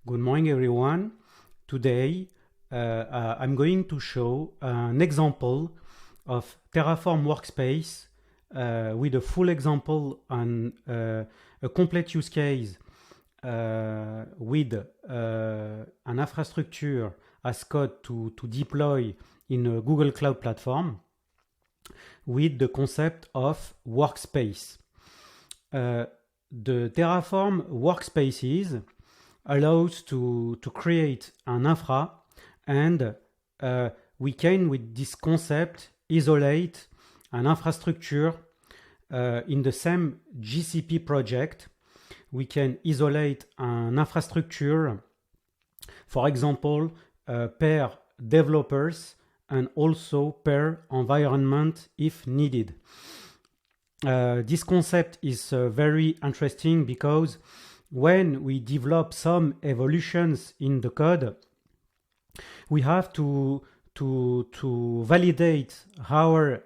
Good morning, everyone. Today, I'm going to show an example of Terraform Workspace with a full example and a complete use case with an infrastructure as code to deploy in a Google Cloud platform with the concept of workspace. The Terraform Workspaces allows to create an infra, and we can, with this concept, isolate an infrastructure in the same GCP project. We can isolate an infrastructure, for example, per developers and also per environment if needed. This concept is very interesting because when we develop some evolutions in the code, we have to validate our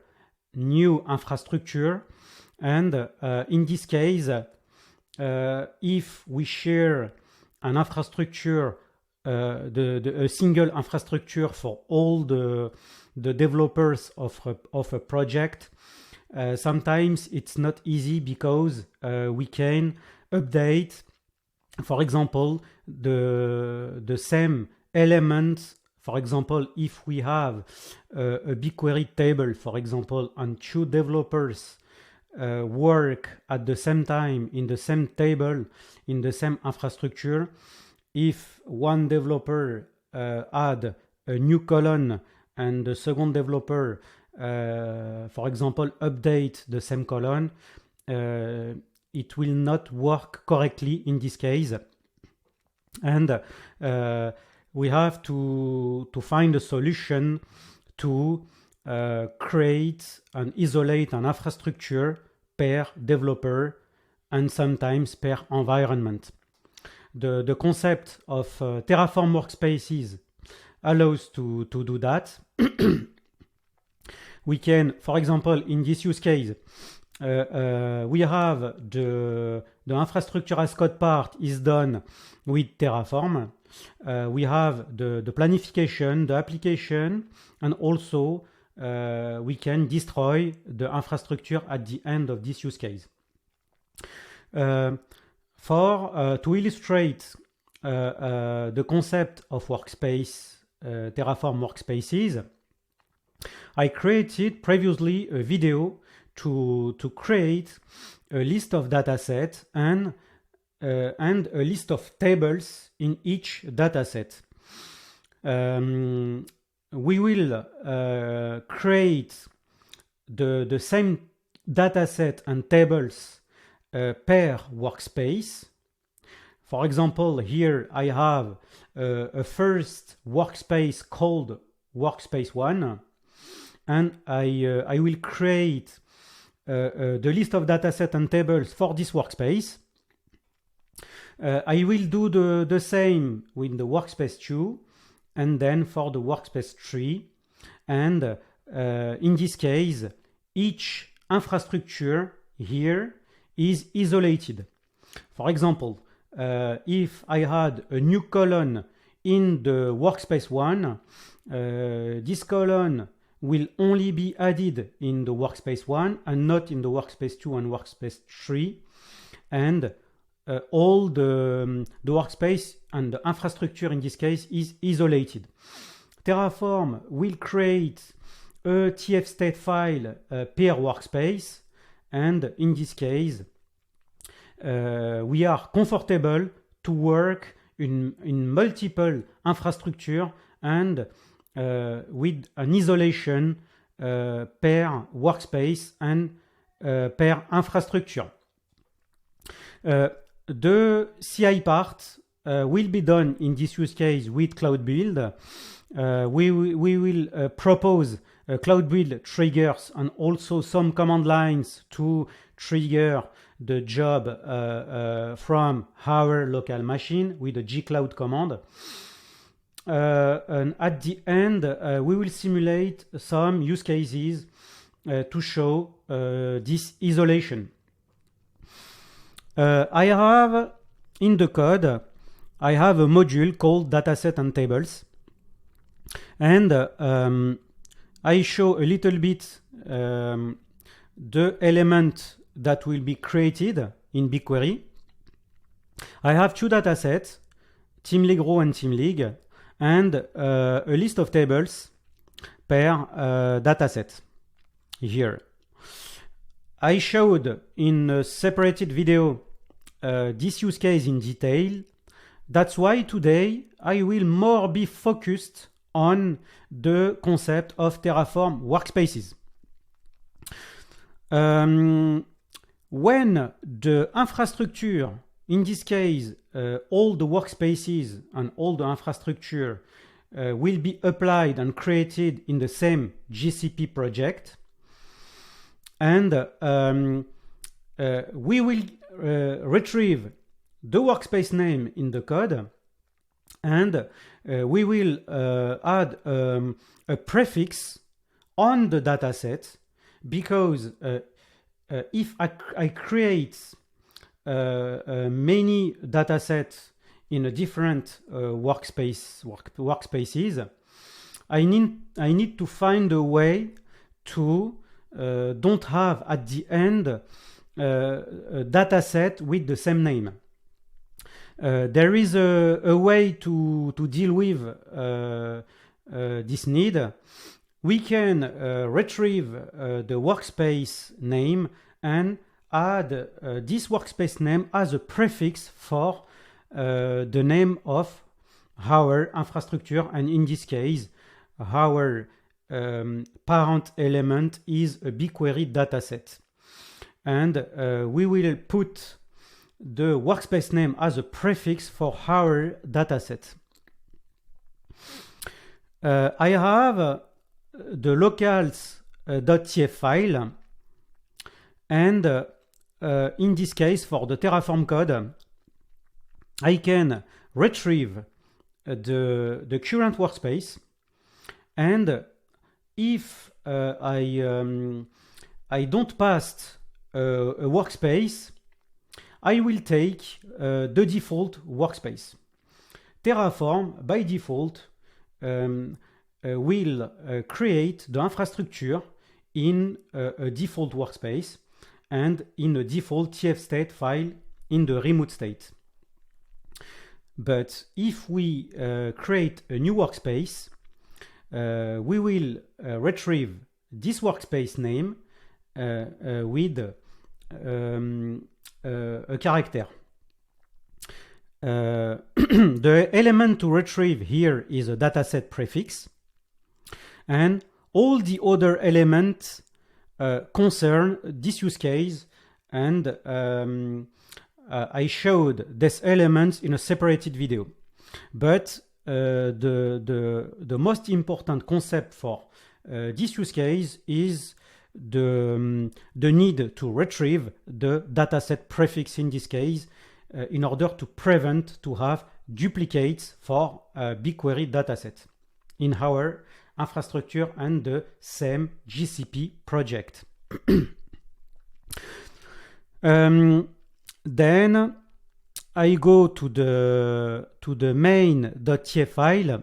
new infrastructure, and in this case, if we share an infrastructure, a single infrastructure for all the developers of a project, sometimes it's not easy because we can update, for example, the same elements. For example, if we have a BigQuery table, for example, and two developers work at the same time in the same table, in the same infrastructure, if one developer add a new column and the second developer, for example, update the same column, it will not work correctly in this case. And we have to find a solution to create and isolate an infrastructure per developer and sometimes per environment. The concept of Terraform Workspaces allows to do that. We can, for example, in this use case, we have the infrastructure as code part is done with Terraform. We have the planification, the application, and also we can destroy the infrastructure at the end of this use case. To illustrate the concept of workspace, Terraform Workspaces, I created previously a video to create a list of datasets and a list of tables in each dataset. We will create the same dataset and tables per workspace. For example, here I have a first workspace called Workspace 1, and I will create the list of dataset and tables for this workspace. I will do the same with the workspace 2 and then for the workspace 3. And in this case, each infrastructure here is isolated. For example, if I had a new column in the workspace 1, this column will only be added in the workspace 1 and not in the workspace 2 and workspace 3. And all the workspace and the infrastructure in this case is isolated. Terraform will create a TF state file per workspace, and in this case, we are comfortable to work in multiple infrastructure and with an isolation per workspace and per infrastructure. The CI part will be done in this use case with Cloud Build. We will propose Cloud Build triggers and also some command lines to trigger the job from our local machine with the gcloud command. And at the end, we will simulate some use cases to show this isolation. I have in the code I have a module called dataset and tables, and I show a little bit the element that will be created in BigQuery. I have two datasets, TeamLeague and TeamLeague, and a list of tables per dataset here. I showed in a separated video this use case in detail. That's why today I will more be focused on the concept of Terraform workspaces. When the infrastructure, in this case, all the workspaces and all the infrastructure will be applied and created in the same GCP project, and we will retrieve the workspace name in the code, and we will add a prefix on the dataset, because if I create many datasets in a different workspaces, I need to find a way to don't have at the end a dataset with the same name. There is a way to deal with this need. We can retrieve the workspace name and add this workspace name as a prefix for the name of our infrastructure, and in this case our parent element is a BigQuery dataset, and we will put the workspace name as a prefix for our dataset. I have the locals.tf file, and in this case, for the Terraform code, I can retrieve the current workspace, and if I don't pass a workspace, I will take the default workspace. Terraform, by default, will create the infrastructure in a default workspace and in a default TF state file in the remote state. But if we create a new workspace, we will retrieve this workspace name with a character. The element to retrieve here is a dataset prefix, and all the other elements concern this use case, and I showed these elements in a separated video. But the most important concept for this use case is the need to retrieve the dataset prefix in this case, in order to prevent to have duplicates for BigQuery dataset in our infrastructure and the same GCP project. Then I go to the main.tf file.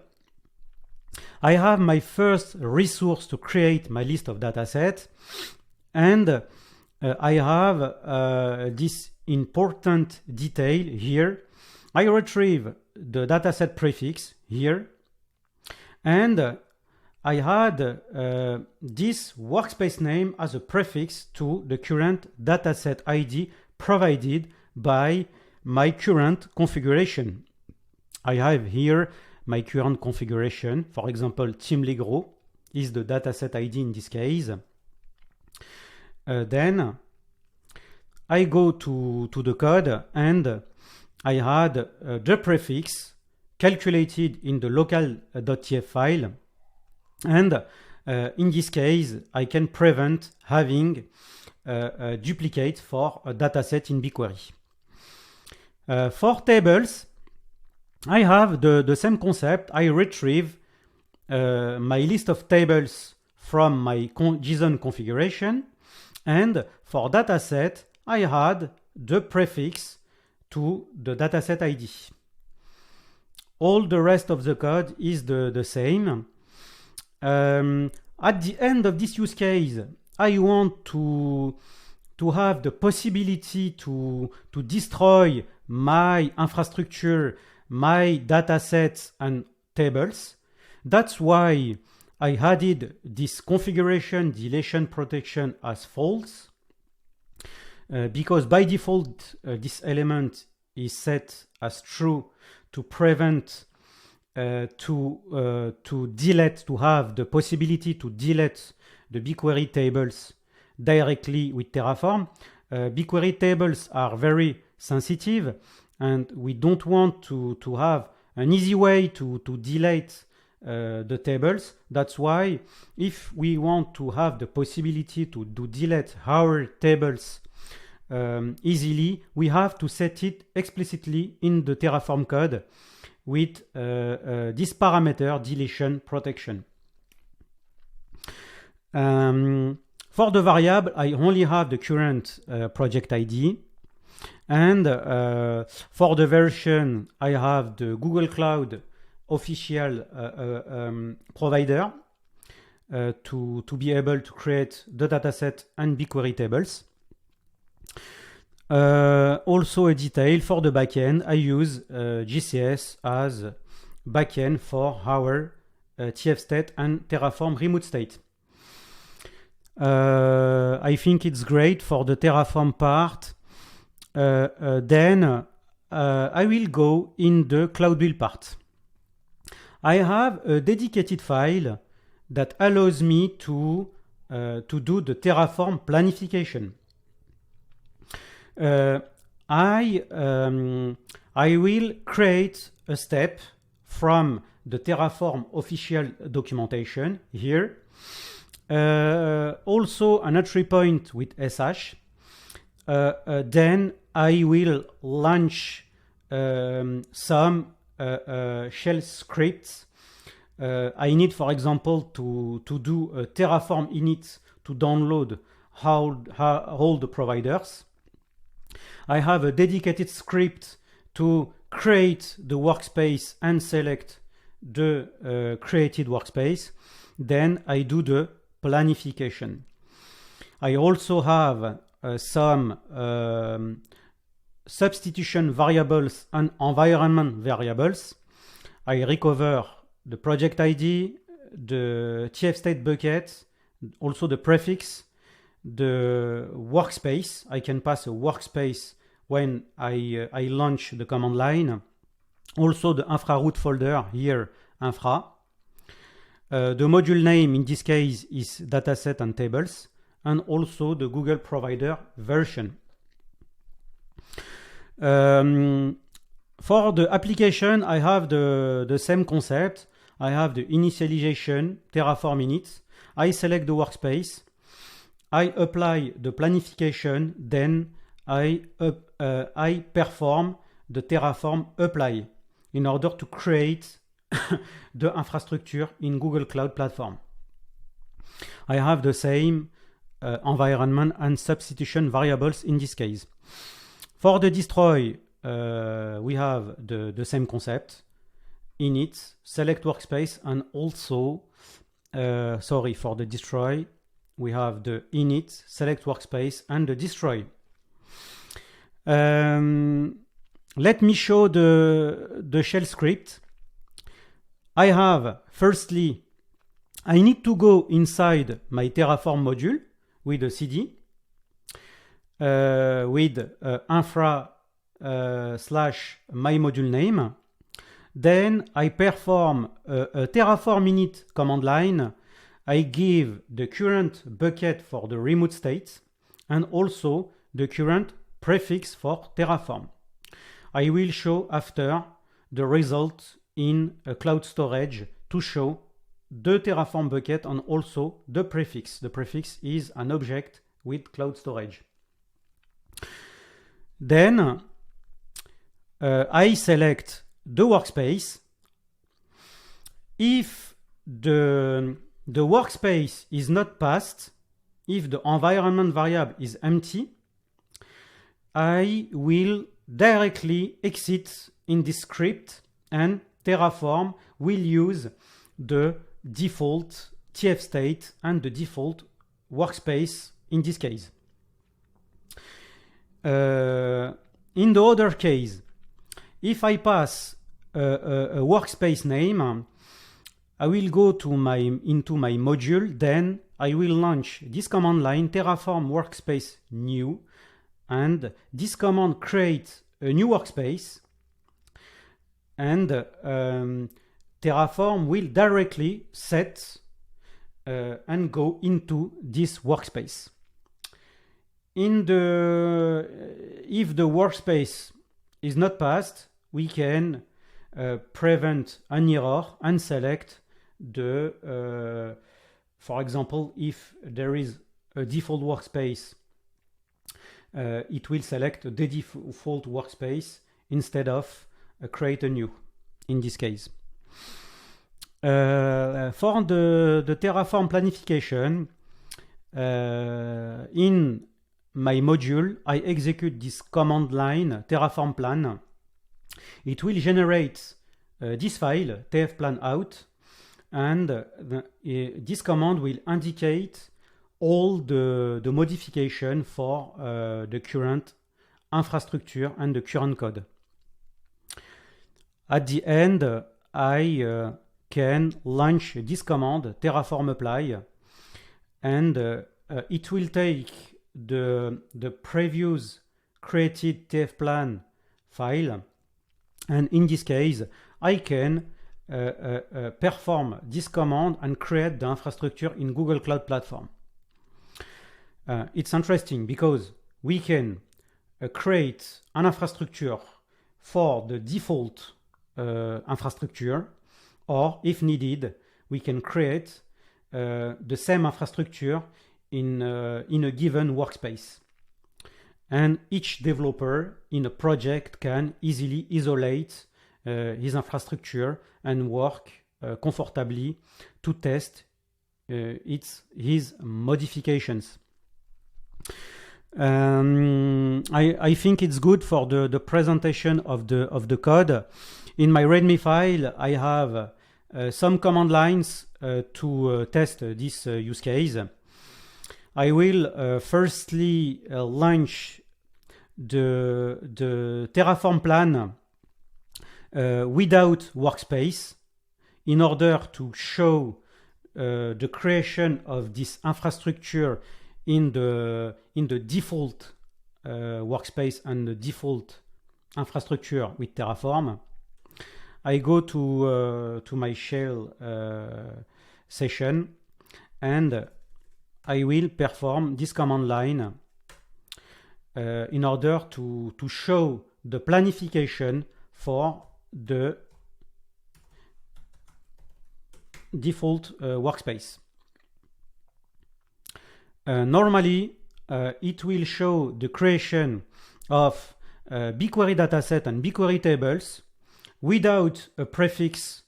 I have my first resource to create my list of datasets, and I have this important detail here. I retrieve the dataset prefix here, and I had this workspace name as a prefix to the current dataset ID provided by my current configuration. I have here my current configuration. For example, TeamLeague is the dataset ID in this case. Then I go to the code, and I had the prefix calculated in the local.tf file, and in this case I can prevent having a duplicate for a dataset in BigQuery. For tables, I have the same concept. I retrieve my list of tables from my JSON configuration, and for dataset I had the prefix to the dataset ID. all the rest of the code is the same. At the end of this use case, I want to have the possibility to destroy my infrastructure, my datasets and tables. That's why I added this configuration deletion protection as false, because by default this element is set as true to prevent to have the possibility to delete the BigQuery tables directly with Terraform. BigQuery tables are very sensitive, and we don't want to have an easy way to delete the tables. That's why if we want to have the possibility to delete our tables easily, we have to set it explicitly in the Terraform code with this parameter deletion protection. For the variable, I only have the current project ID, and for the version, I have the Google Cloud official provider to be able to create the dataset and BigQuery tables. Also a detail for the backend, I use GCS as backend for our TF state and Terraform remote state. I think it's great for the Terraform part. Then I will go in the Cloud Build part. I have a dedicated file that allows me to do the Terraform planification. I will create a step from the Terraform official documentation here. Also an entry point with SH. Then I will launch some shell scripts. I need, for example, to do a Terraform init to download all the providers. I have a dedicated script to create the workspace and select the created workspace. Then I do the planification. I also have some substitution variables and environment variables. I recover the project ID, the TF state bucket, also the prefix, the workspace. I can pass a workspace when I launch the command line. Also the infra root folder here, infra. The module name in this case is dataset and tables, and also the Google provider version. For the application, I have the same concept. I have the initialization, Terraform init. I select the workspace. I apply the planification. Then I perform the Terraform apply in order to create the infrastructure in Google Cloud Platform. I have the same environment and substitution variables in this case. For the destroy, we have the same concept. Init, select workspace, and also, for the destroy, we have the init, select workspace, and the destroy. Let me show the shell script. I have, firstly, I need to go inside my Terraform module with a CD, with infra / my module name. Then I perform a Terraform init command line. I give the current bucket for the remote state and also the current prefix for Terraform. I will show after the result in a cloud storage to show the Terraform bucket and also the prefix. The prefix is an object with cloud storage. Then I select the workspace. If the workspace is not passed, if the environment variable is empty, I will directly exit in this script and Terraform will use the default TF state and the default workspace in this case. In the other case, if I pass a workspace name, I will go into my module, then I will launch this command line terraform workspace new, and this command creates a new workspace, and Terraform will directly set and go into this workspace. If the workspace is not passed, we can prevent an error and select for example, if there is a default workspace, it will select the default workspace instead of create a new, in this case. For the Terraform planification, in my module, I execute this command line Terraform plan. It will generate this file tfplanout, and this command will indicate all the modification for the current infrastructure and the current code. At the end, I can launch this command terraform apply, and it will take the previous created tfplan file, and in this case I can perform this command and create the infrastructure in Google Cloud Platform. It's interesting because we can create an infrastructure for the default infrastructure, or if needed, we can create the same infrastructure in a given workspace. And each developer in a project can easily isolate his infrastructure and work comfortably to test his modifications. I think it's good for the presentation of the code. In my README file, I have some command lines to test this use case. I will firstly launch the Terraform plan without workspace in order to show the creation of this infrastructure in the default workspace and the default infrastructure with Terraform. I go to my shell session, and I will perform this command line in order to show the planification for the default workspace. Normally, it will show the creation of BigQuery dataset and BigQuery tables without a prefix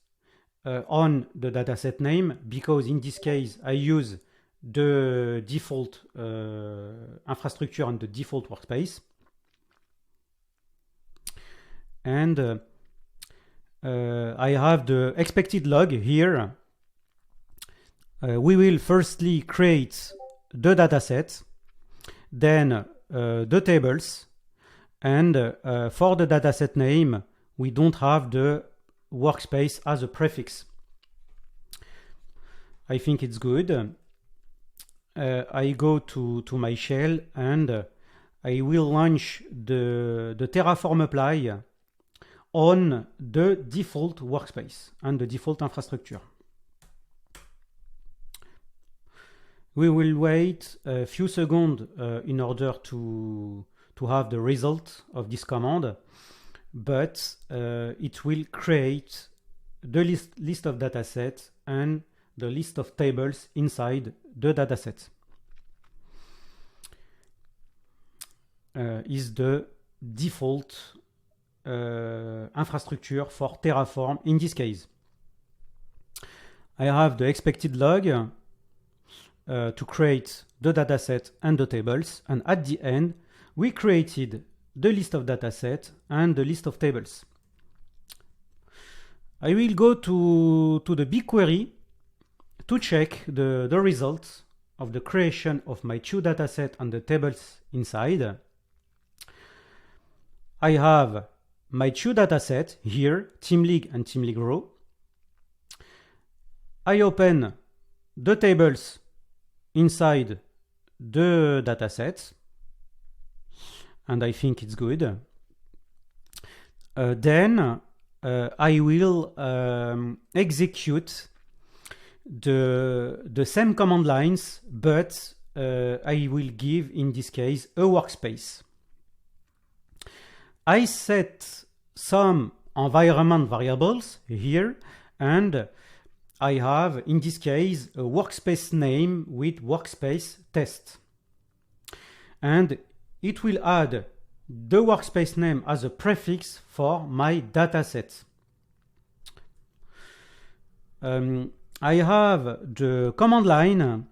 on the dataset name, because in this case I use the default infrastructure and the default workspace. And I have the expected log here. We will firstly create the dataset, then the tables, and for the dataset name we don't have the workspace as a prefix. I think it's good. I go to my shell, and I will launch the Terraform apply on the default workspace and the default infrastructure. We will wait a few seconds in order to have the result of this command, but it will create the list of datasets and the list of tables inside the dataset. Is the default infrastructure for Terraform in this case. I have the expected log to create the dataset and the tables, and at the end we created the list of datasets and the list of tables. I will go to the BigQuery to check the results of the creation of my two datasets and the tables inside. I have my two datasets here, TeamLeague and TeamLeague Raw. I open the tables inside the datasets, and I think it's good. Then I will execute the same command lines, but I will give, in this case, a workspace. I set some environment variables here, and I have, in this case, a workspace name with workspace test. And it will add the workspace name as a prefix for my dataset. I have the command line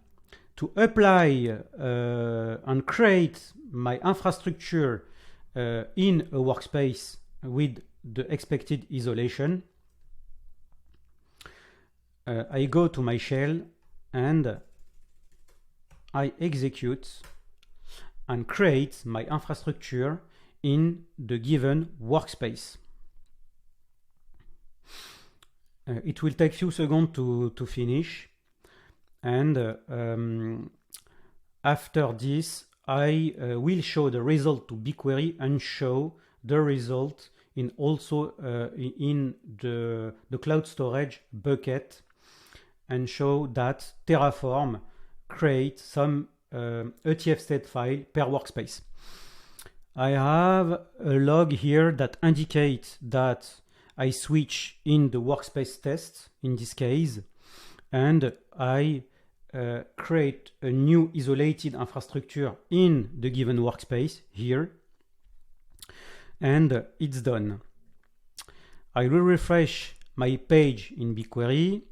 to apply and create my infrastructure in a workspace with the expected isolation. I go to my shell and I execute and create my infrastructure in the given workspace. It will take few seconds to finish, and after this I will show the result to BigQuery and show the result in also in the cloud storage bucket, and show that Terraform creates some ETF state file per workspace. I have a log here that indicates that I switch in the workspace test in this case, and I create a new isolated infrastructure in the given workspace here, and it's done. I will refresh my page in BigQuery.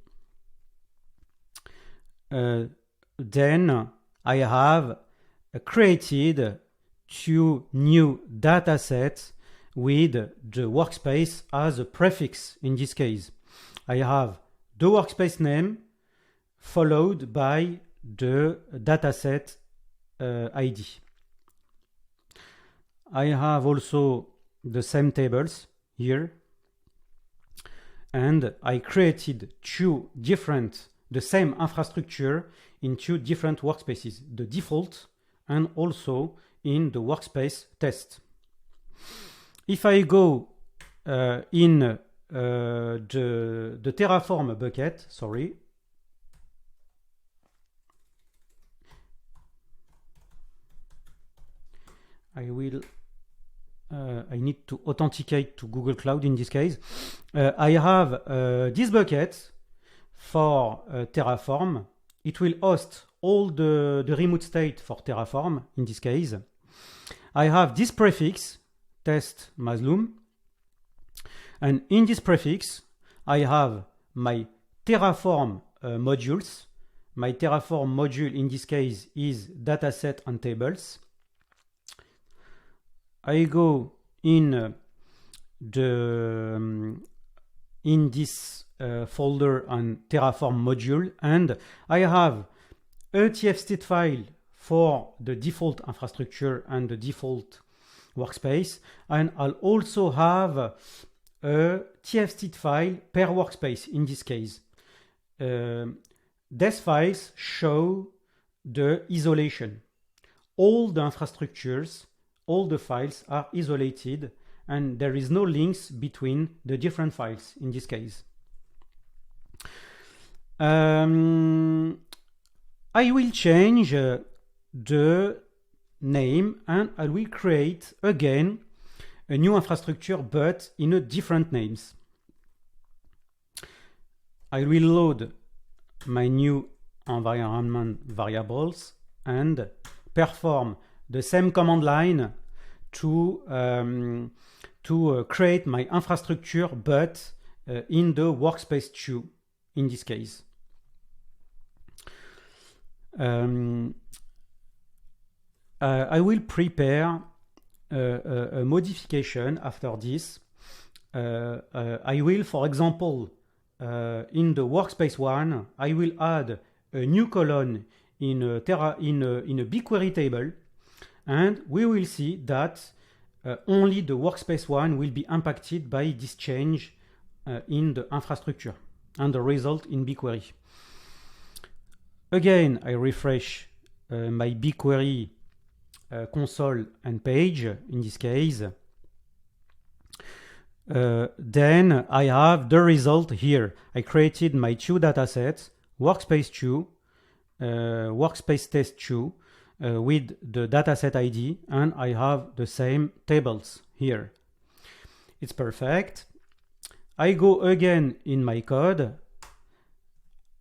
Then I have created two new datasets with the workspace as a prefix. In this case, I have the workspace name followed by the dataset ID. I have also the same tables here, and I created the same infrastructure in two different workspaces, the default and also in the workspace test. If I go in the Terraform bucket, sorry, I need to authenticate to Google Cloud in this case. I have this bucket for Terraform. It will host all the remote state for Terraform in this case. I have this prefix, test Maslum, and in this prefix I have my Terraform modules. My Terraform module in this case is dataset and tables. I go in this folder on Terraform module, and I have a tf-state file for the default infrastructure and the default workspace, and I'll also have a tf-state file per workspace in this case. These files show the isolation. All the infrastructures, all the files are isolated, and there is no links between the different files in this case. I will change the name, and I will create again a new infrastructure, but in a different names. I will load my new environment variables and perform the same command line to create my infrastructure, but in the workspace 2 in this case. I will prepare a modification after this I will, for example, in the workspace one, I will add a new column in a BigQuery table, and we will see that only the workspace one will be impacted by this change in the infrastructure and the result in BigQuery. Again, I refresh my BigQuery console and page in this case. Then I have the result here. I created my two datasets, workspace 2, workspace test 2, with the dataset ID, and I have the same tables here. It's perfect. I go again in my code.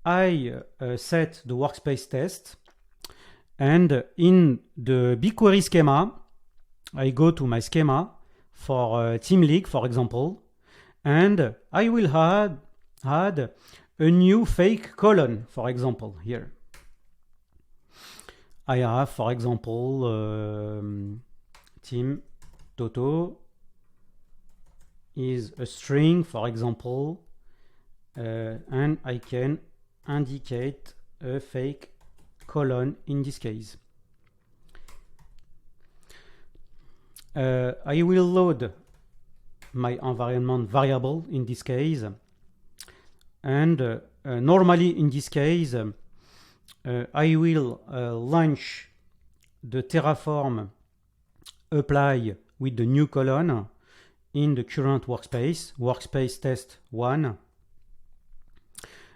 I set the workspace test, and in the BigQuery schema, I go to my schema for Team League, for example, and I will add a new fake column, for example, here. I have, for example, Team Toto is a string, for example, and I can indicate a fake column in this case. I will load my environment variable in this case, and normally in this case I will launch the Terraform apply with the new column in the current workspace test 1,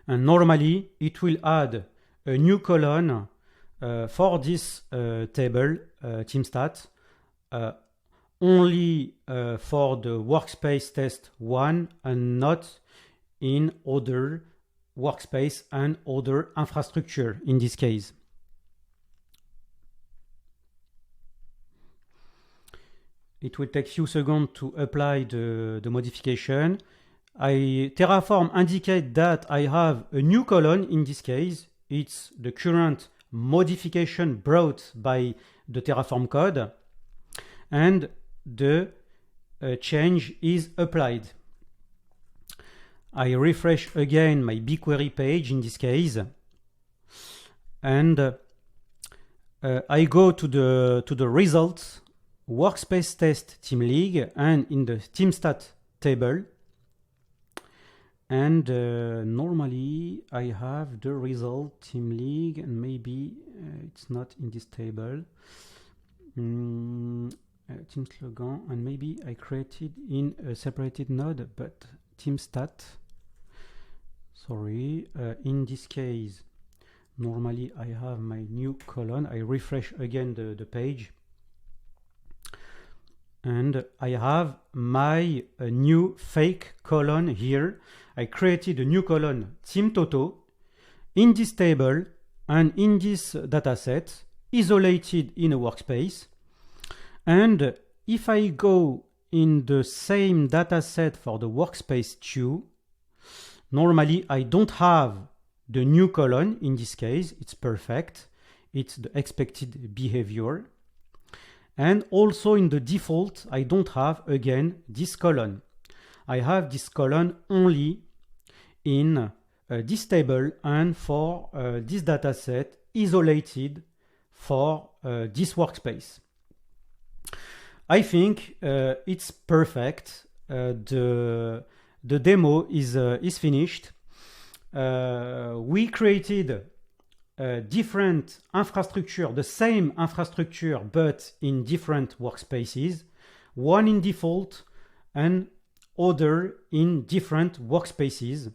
and normally it will add a new column for this table TeamStat only for the workspace test 1 and not in other workspace and other infrastructure in this case. It will take few seconds to apply the modification. Terraform indicate that I have a new column in this case. It's the current modification brought by the Terraform code, and the change is applied. I refresh again my BigQuery page in this case, and I go to the results workspace test Team League and in the TeamStat table, and normally I have the result Team League, and maybe it's not in this table. Team slogan, and maybe I created in a separated node, but TeamStat, sorry, in this case normally I have my new column. I refresh again the page, and I have my new fake column here. I created a new column Team Toto in this table and in this dataset, isolated in a workspace. And if I go in the same dataset for the workspace 2, normally I don't have the new column in this case. It's perfect. It's the expected behavior. And also in the default, I don't have again this column. I have this column only in this table and for this dataset isolated for this workspace. I think it's perfect. The demo is finished. We created different infrastructure, the same infrastructure, but in different workspaces, one in default and other in different workspaces.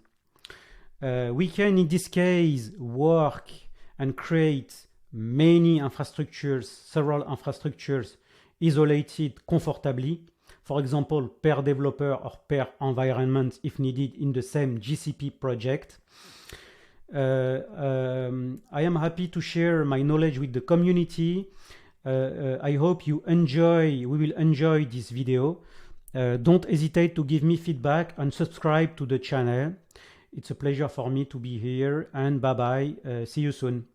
We can, in this case, work and create many infrastructures, several infrastructures isolated comfortably, for example, per developer or per environment if needed in the same GCP project. I am happy to share my knowledge with the community. I hope we will enjoy this video. Don't hesitate to give me feedback and subscribe to the channel. It's a pleasure for me to be here, and bye bye. See you soon.